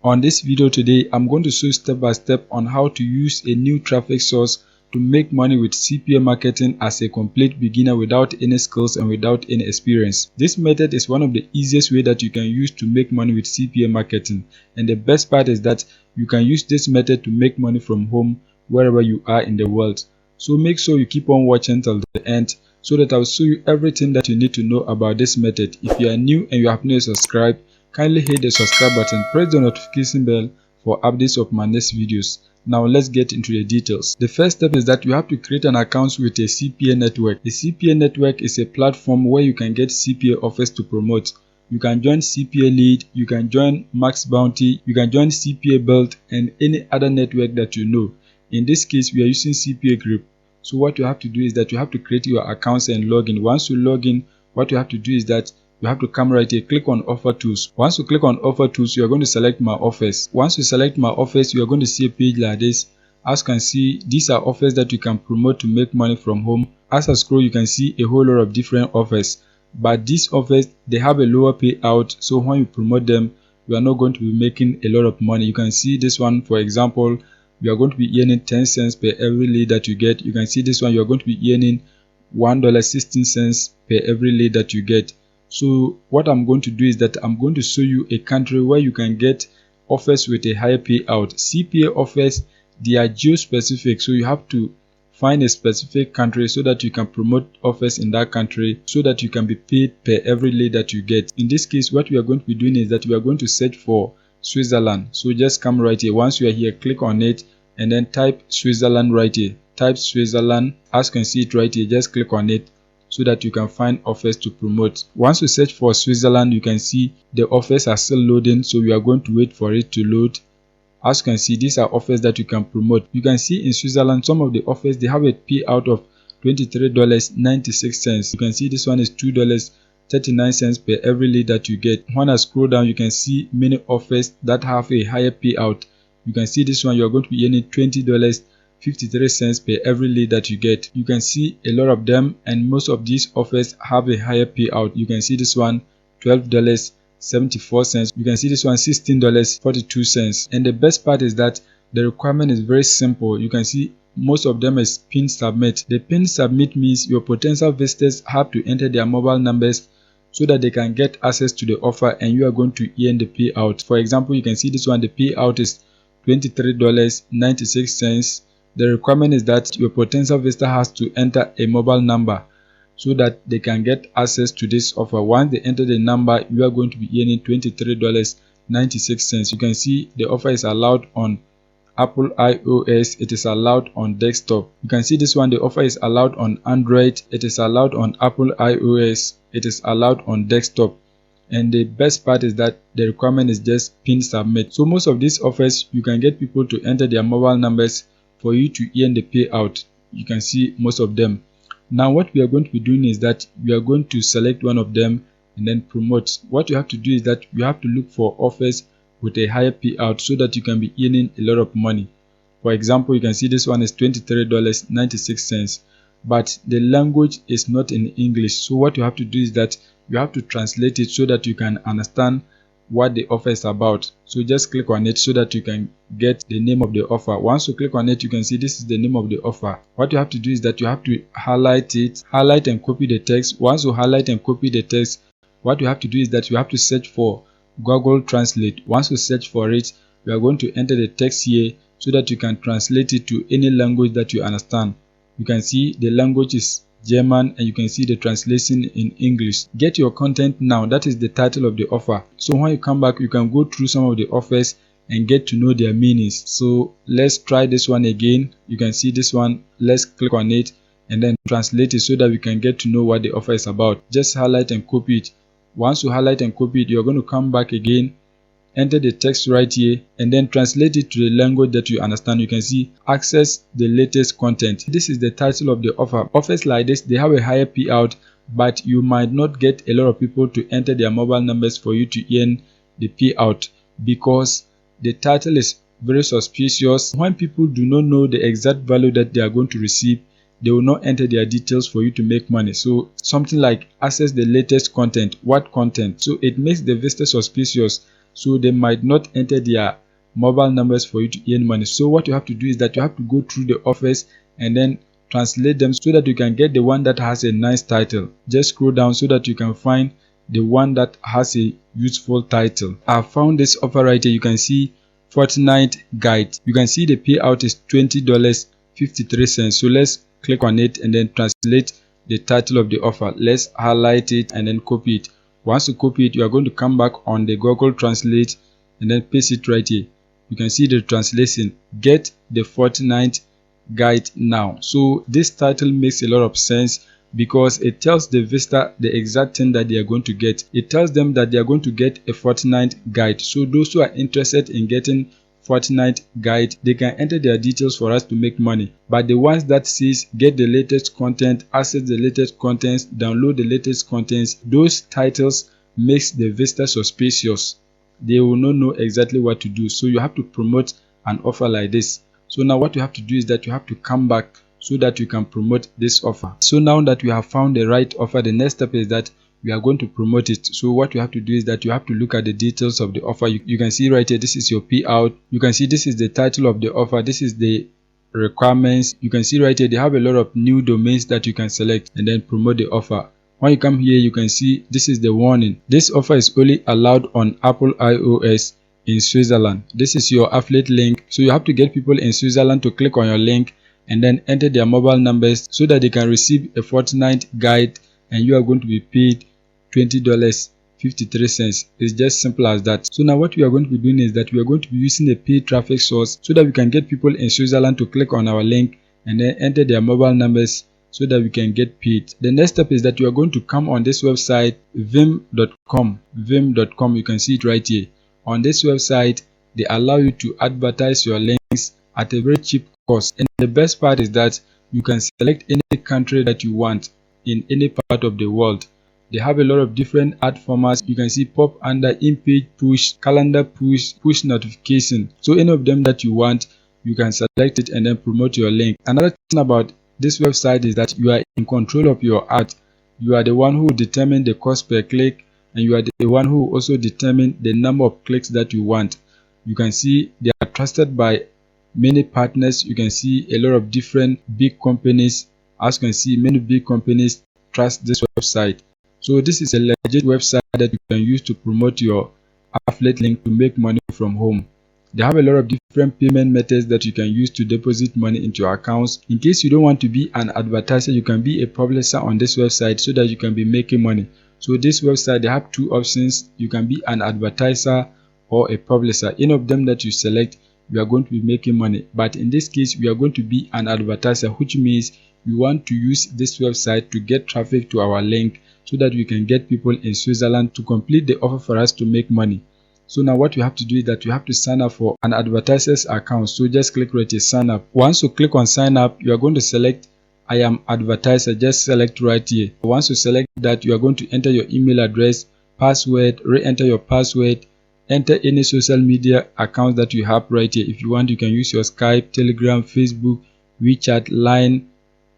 On this video today, I'm going to show you step by step on how to use a new traffic source to make money with CPA marketing as a complete beginner without any skills and without any experience. This method is one of the easiest way that you can use to make money with CPA marketing, and the best part is that you can use this method to make money from home wherever you are in the world. So make sure you keep on watching till the end so that I'll show you everything that you need to know about this method. If you are new and you have not subscribed, kindly hit the subscribe button, press the notification bell for updates of my next videos. Now let's get into the details. The first step is that you have to create an account with a CPA network. A CPA network is a platform where you can get CPA offers to promote. You can join CPA Lead, you can join Max Bounty, you can join CPA Build and any other network that you know. In this case, we are using CPA Group. So what you have to do is that you have to create your accounts and log in. Once you log in, what you have to do is that you have to come right here, click on offer tools. Once you click on offer tools, you are going to select my offers. Once you select my offers, you are going to see a page like this. As you can see, these are offers that you can promote to make money from home. As I scroll, you can see a whole lot of different offers, but these offers, they have a lower payout, so when you promote them, you are not going to be making a lot of money. You can see this one, for example, you are going to be earning 10 cents per every lead that you get. You can see this one, you are going to be earning $1.16 per every lead that you get. So what I'm going to do is that I'm going to show you a country where you can get offers with a higher payout. CPA offers, they are geo-specific, so you have to find a specific country so that you can promote offers in that country so that you can be paid per every lead that you get. In this case, what we are going to be doing is that we are going to search for Switzerland. So just come right here. Once you are here, click on it and then type Switzerland right here. Type Switzerland. As you can see it right here, just click on it so that you can find offers to promote. Once you search for Switzerland, you can see the offers are still loading, so we are going to wait for it to load. As you can see, these are offers that you can promote. You can see in Switzerland, some of the offers, they have a payout of $23.96. You can see this one is $2.39 per every lead that you get. When I scroll down, you can see many offers that have a higher payout. You can see this one, you are going to be earning $20.53 per every lead that you get. You can see a lot of them, and most of these offers have a higher payout. You can see this one $12.74. You can see this one $16.42. And the best part is that the requirement is very simple. You can see most of them is pin submit. The pin submit means your potential visitors have to enter their mobile numbers so that they can get access to the offer and you are going to earn the payout. For example, you can see this one, the payout is $23.96. The requirement is that your potential visitor has to enter a mobile number so that they can get access to this offer. Once they enter the number, you are going to be earning $23.96. You can see the offer is allowed on Apple iOS, it is allowed on desktop. You can see this one, the offer is allowed on Android, it is allowed on Apple iOS, it is allowed on desktop. And the best part is that the requirement is just pin submit. So most of these offers, you can get people to enter their mobile numbers for you to earn the payout. You can see most of them. Now what we are going to be doing is that we are going to select one of them and then promote. What you have to do is that you have to look for offers with a higher payout so that you can be earning a lot of money. For example, you can see this one is $23.96, but the language is not in English. So what you have to do is that you have to translate it so that you can understand what the offer is about. So just click on it so that you can get the name of the offer. Once you click on it, you can see this is the name of the offer. What you have to do is that you have to highlight it, highlight and copy the text. Once you highlight and copy the text, what you have to do is that you have to search for Google Translate. Once you search for it, you are going to enter the text here so that you can translate it to any language that you understand. You can see the language is German and you can see the translation in English. Get your content now, that is the title of the offer. So when you come back, you can go through some of the offers and get to know their meanings. So let's try this one again. You can see this one, let's click on it and then translate it so that we can get to know what the offer is about. Just highlight and copy it. Once you highlight and copy it, you're going to come back again, enter the text right here and then translate it to the language that you understand. You can see access the latest content. This is the title of the offer. Offers like this, they have a higher payout, but you might not get a lot of people to enter their mobile numbers for you to earn the payout because the title is very suspicious. When people do not know the exact value that they are going to receive, they will not enter their details for you to make money. So something like access the latest content. What content? So it makes the visitor suspicious. so they might not enter their mobile numbers for you to earn money. So what you have to do is that you have to go through the offers and then translate them so that you can get the one that has a nice title. Just scroll down so that you can find the one that has a useful title. I found this offer right here. You can see Fortnite guide. You can see the payout is $20.53. So let's click on it and then translate the title of the offer. Let's highlight it and then copy it. Once you copy it, you are going to come back on the Google Translate and then paste it right here. You can see the translation, get the Fortnite guide now. So this title makes a lot of sense because it tells the visitor the exact thing that they are going to get. It tells them that they are going to get a Fortnite guide. So those who are interested in getting Fortnite guide, they can enter their details for us to make money. But the ones that says get the latest content, access the latest contents, download the latest contents, those titles makes the visitor suspicious. They will not know exactly what to do. So you have to promote an offer like this. So now what you have to do is that you have to come back so that you can promote this offer. So now that we have found the right offer, the next step is that we are going to promote it. So what you have to do is that you have to look at the details of the offer. You can see right here, this is your payout. You can see this is the title of the offer. This is the requirements. You can see right here, they have a lot of new domains that you can select and then promote the offer. When you come here, you can see this is the warning. This offer is only allowed on Apple iOS in Switzerland. This is your affiliate link. So you have to get people in Switzerland to click on your link and then enter their mobile numbers so that they can receive a Fortnite guide and you are going to be paid $20.53. It's just simple as that. So now what we are going to be doing is that we are going to be using a paid traffic source so that we can get people in Switzerland to click on our link and then enter their mobile numbers so that we can get paid. The next step is that you are going to come on this website, vim.com. Vim.com, you can see it right here. On this website, they allow you to advertise your links at a very cheap cost. And the best part is that you can select any country that you want in any part of the world. They have a lot of different ad formats. You can see pop under, in-page push, calendar push, push notification. So any of them that you want, you can select it and then promote your link. Another thing about this website is that you are in control of your ad. You are the one who determines the cost per click and you are the one who also determines the number of clicks that you want. You can see they are trusted by many partners. You can see a lot of different big companies. As you can see, many big companies trust this website. So this is a legit website that you can use to promote your affiliate link to make money from home. They have a lot of different payment methods that you can use to deposit money into your accounts. In case you don't want to be an advertiser, you can be a publisher on this website so that you can be making money. So this website, they have two options. You can be an advertiser or a publisher. Any of them that you select, you are going to be making money. But in this case, we are going to be an advertiser, which means we want to use this website to get traffic to our link so that we can get people in Switzerland to complete the offer for us to make money. So now what you have to do is that you have to sign up for an advertiser's account. So just click right here, sign up. Once you click on sign up, you are going to select I am advertiser. Just select right here. Once you select that, you are going to enter your email address, password, re-enter your password, enter any social media account that you have right here. If you want, you can use your Skype, Telegram, Facebook, WeChat, Line,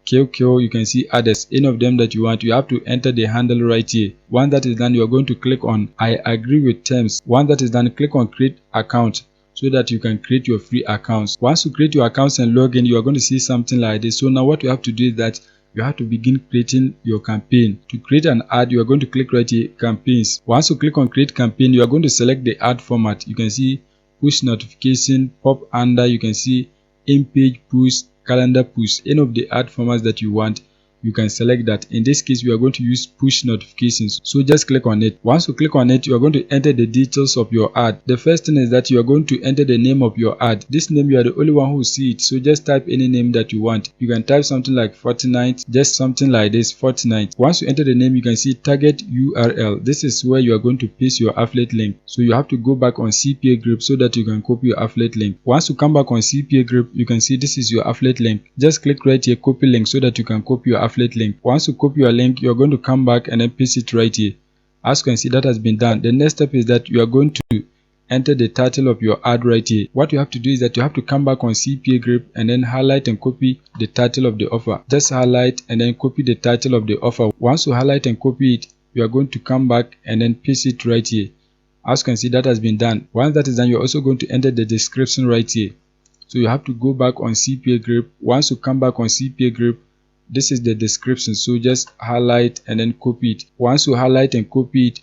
QQ, you can see others, any of them that you want. You have to enter the handle right here. Once that is done, you are going to click on I agree with terms. Once that is done, click on create account so that you can create your free accounts. Once you create your accounts and log in, you are going to see something like this. So now what you have to do is that you have to begin creating your campaign. To create an ad, you are going to click right here, campaigns. Once you click on create campaign, you are going to select the ad format. You can see push notification, pop under, you can see in-page push, calendar push. Any of the ad formats that you want, you can select that. In this case, we are going to use push notifications. So just click on it. Once you click on it, you are going to enter the details of your ad. The first thing is that you are going to enter the name of your ad. This name, you are the only one who will see it. So just type any name that you want. You can type something like Fortnite, just something like this, Fortnite. Once you enter the name, you can see target URL. This is where you are going to paste your affiliate link. So you have to go back on CPA group so that you can copy your affiliate link. Once you come back on CPA group, you can see this is your affiliate link. Just click right here, copy link, so that you can copy your affiliate link. Once you copy your link, you're going to come back and then paste it right here. As you can see, that has been done. The next step is that you are going to enter the title of your ad right here. What you have to do is that you have to come back on CPA group and then highlight and copy the title of the offer. Just highlight and then copy the title of the offer. Once you highlight and copy it, you are going to come back and then paste it right here. As you can see, that has been done. Once that is done, you're also going to enter the description right here. So you have to go back on CPA Grip. Once you come back on CPA Grip, this is the description. So just highlight and then copy it. Once you highlight and copy it,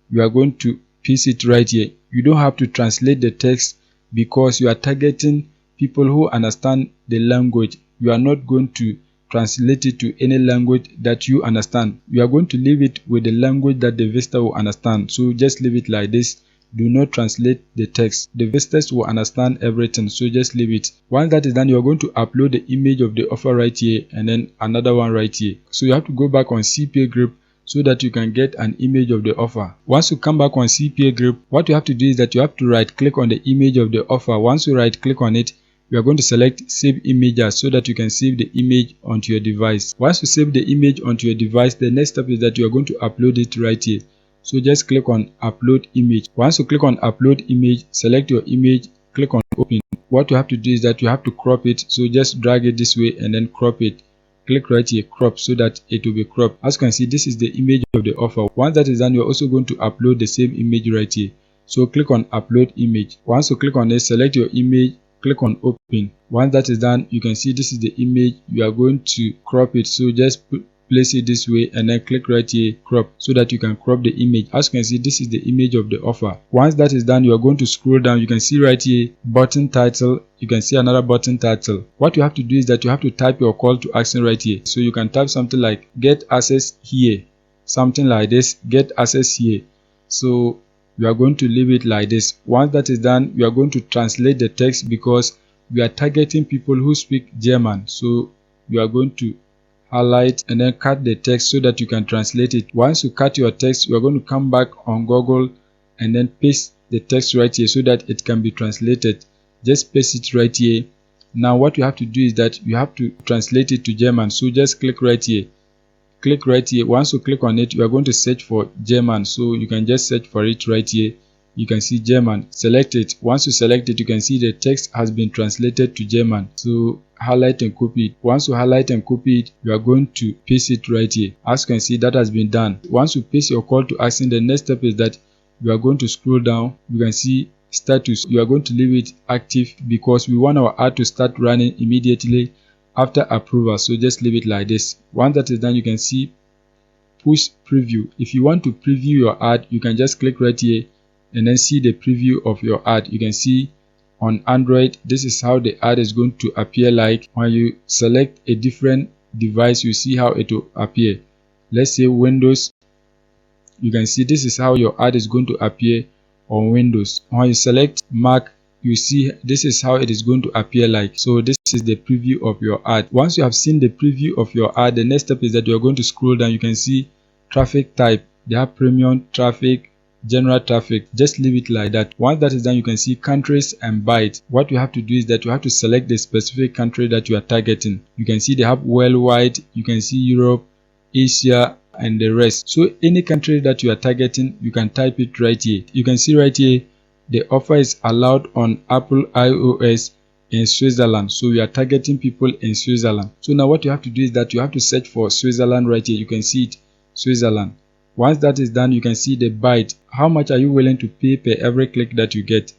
you are going to paste it right here. You don't have to translate the text because you are targeting people who understand the language. You are not going to translate it to any language that you understand. You are going to leave it with the language that the visitor will understand. So just leave it like this. Do not translate the text. The visitors will understand everything, so just leave it. Once that is done, you are going to upload the image of the offer right here and then another one right here. So you have to go back on CPA Grip so that you can get an image of the offer. Once you come back on CPA Grip, what you have to do is that you have to right click on the image of the offer. Once you right click on it, you are going to select save images so that you can save the image onto your device. Once you save the image onto your device, the next step is that you are going to upload it right here. So just click on upload image. Once you click on upload image, select your image, click on open. What you have to do is that you have to crop it. So just drag it this way and then crop it. Click right here, crop, so that it will be cropped. As you can see, this is the image of the offer. Once that is done, you're also going to upload the same image right here. So click on upload image. Once you click on it, select your image, click on open. Once that is done, you can see this is the image. You are going to crop it. So just place it this way and then click right here, crop, so that you can crop the image. As you can see, this is the image of the offer. Once that is done, you are going to scroll down. You can see right here button title. You can see another button title. What you have to do is that you have to type your call to action right here. So you can type something like get access here, something like this, get access here. So you are going to leave it like this. Once that is done, you are going to translate the text because we are targeting people who speak German. So you are going to highlight and then cut the text so that you can translate it. Once you cut your text, you are going to come back on Google and then paste the text right here so that it can be translated. Just paste it right here. Now what you have to do is that you have to translate it to German. So just click right here. Click right here. Once you click on it, you are going to search for German. So you can just search for it right here. You can see German. Select it. Once you select it, you can see the text has been translated to German. So highlight and copy it. Once you highlight and copy it, you are going to paste it right here. As you can see, that has been done. Once you paste your call to action, the next step is that you are going to scroll down. You can see status. You are going to leave it active because we want our ad to start running immediately after approval. So just leave it like this. Once that is done, you can see push preview. If you want to preview your ad, you can just click right here and then see the preview of your ad. You can see on Android, this is how the ad is going to appear like. When you select a different device, you see how it will appear. Let's say Windows. You can see this is how your ad is going to appear on Windows. When you select Mac, you see this is how it is going to appear like. So this is the preview of your ad. Once you have seen the preview of your ad, the next step is that you are going to scroll down. You can see traffic type. They have premium traffic, general traffic. Just leave it like that. Once that is done, you can see countries and byte. What you have to do is that you have to select the specific country that you are targeting. You can see they have worldwide. You can see Europe, Asia, and the rest. So any country that you are targeting, you can type it right here. You can see right here the offer is allowed on Apple iOS in Switzerland. So we are targeting people in Switzerland. So now what you have to do is that you have to search for Switzerland right here. You can see it, Switzerland. Once that is done, you can see the byte. How much are you willing to pay per every click that you get?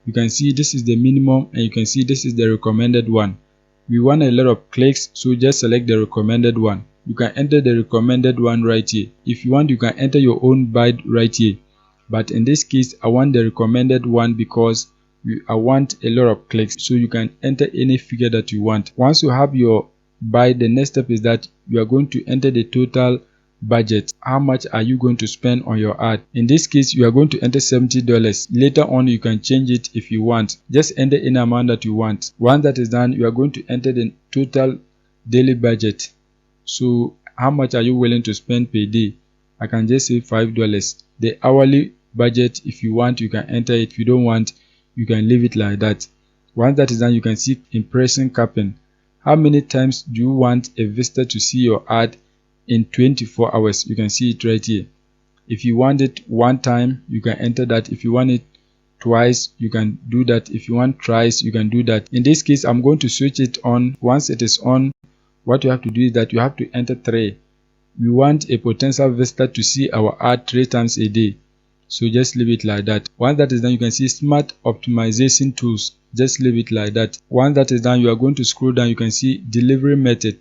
You can see this is the minimum and you can see this is the recommended one. We want a lot of clicks, so just select the recommended one. You can enter the recommended one right here. If you want, you can enter your own byte right here. But in this case, I want the recommended one because I want a lot of clicks. So you can enter any figure that you want. Once you have your byte, the next step is that you are going to enter the total budget. How much are you going to spend on your ad? In this case, you are going to enter $70. Later on, you can change it if you want. Just enter any amount that you want. Once that is done, you are going to enter the total daily budget. So how much are you willing to spend per day? I can just say $5. The hourly budget, if you want, you can enter it. If you don't want, you can leave it like that. Once that is done, you can see impression capping. How many times do you want a visitor to see your ad in 24 hours? You can see it right here. If you want it one time, you can enter that. If you want it twice, you can do that. If you want thrice, you can do that. In this case, I'm going to switch it on. Once it is on, what you have to do is that you have to enter 3. We want a potential visitor to see our ad 3 times a day. So just leave it like that. Once that is done, you can see smart optimization tools. Just leave it like that. Once that is done, you are going to scroll down. You can see delivery method.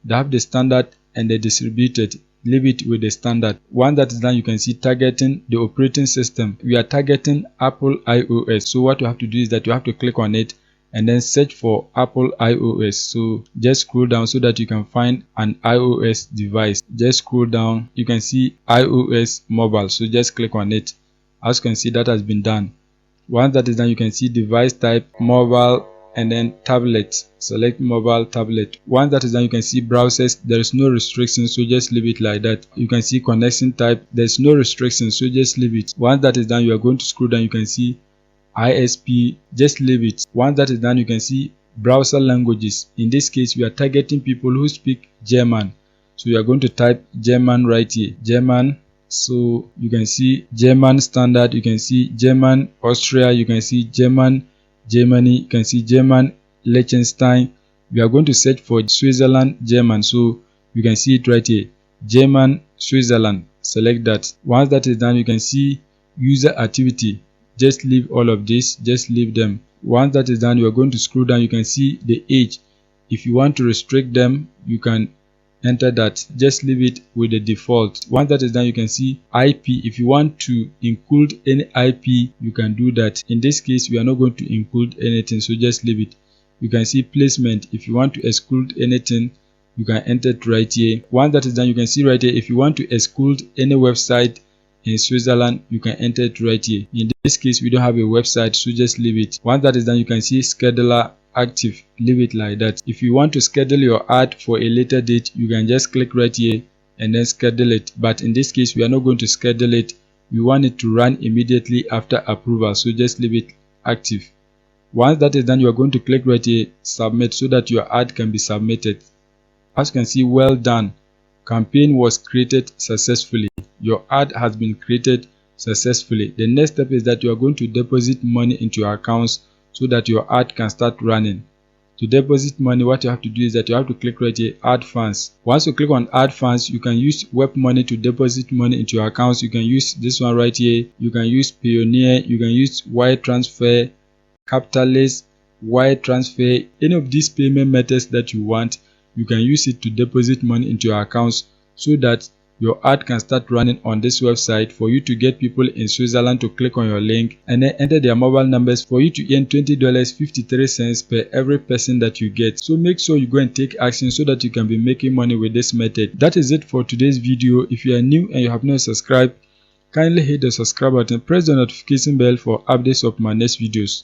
They have the standard and the distributed. Leave it with the standard. Once that is done, you can see targeting the operating system. We are targeting Apple iOS. So what you have to do is that you have to click on it and then search for Apple iOS. So just scroll down so that you can find an iOS device. Just scroll down, you can see iOS mobile. So just click on it. As you can see, that has been done. Once that is done, you can see device type, mobile, and then tablet. Select mobile, tablet. Once that is done, you can see browsers. There is no restriction, so just leave it like that. You can see connection type. There is no restriction, so just leave it. Once that is done, you are going to scroll down. You can see ISP. Just leave it. Once that is done, you can see browser languages. In this case, we are targeting people who speak German. So you are going to type German right here. German. So you can see German standard, you can see German Austria, you can see German Germany, you can see German Liechtenstein. We are going to search for Switzerland German, so you can see it right here. German Switzerland. Select that. Once that is done, you can see user activity. Just leave all of this, just leave them. Once that is done, you are going to scroll down. You can see the age. If you want to restrict them, you can enter that. Just leave it with the default. Once that is done, you can see IP. If you want to include any IP, you can do that. In this case, we are not going to include anything, so just leave it. You can see placement. If you want to exclude anything, you can enter it right here. Once that is done, you can see right here, if you want to exclude any website in Switzerland, you can enter it right here. In this case, we don't have a website, so just leave it. Once that is done, you can see scheduler active. Leave it like that. If you want to schedule your ad for a later date, you can just click right here and then schedule it. But in this case, we are not going to schedule it. We want it to run immediately after approval, so just leave it active. Once that is done, you are going to click right here, submit, so that your ad can be submitted. As you can see, well done. Campaign was created successfully. Your ad has been created successfully. The next step is that you are going to deposit money into your accounts so that your ad can start running. To deposit money, what you have to do is that you have to click right here, add funds. Once you click on add funds, you can use web money to deposit money into your accounts. You can use this one right here. You can use Payoneer, you can use wire transfer, Capitalist, wire transfer, any of these payment methods that you want, you can use it to deposit money into your accounts so that your ad can start running on this website for you to get people in Switzerland to click on your link and then enter their mobile numbers for you to earn $20.53 per every person that you get. So make sure you go and take action so that you can be making money with this method. That is it for today's video. If you are new and you have not subscribed, kindly hit the subscribe button, press the notification bell for updates of my next videos.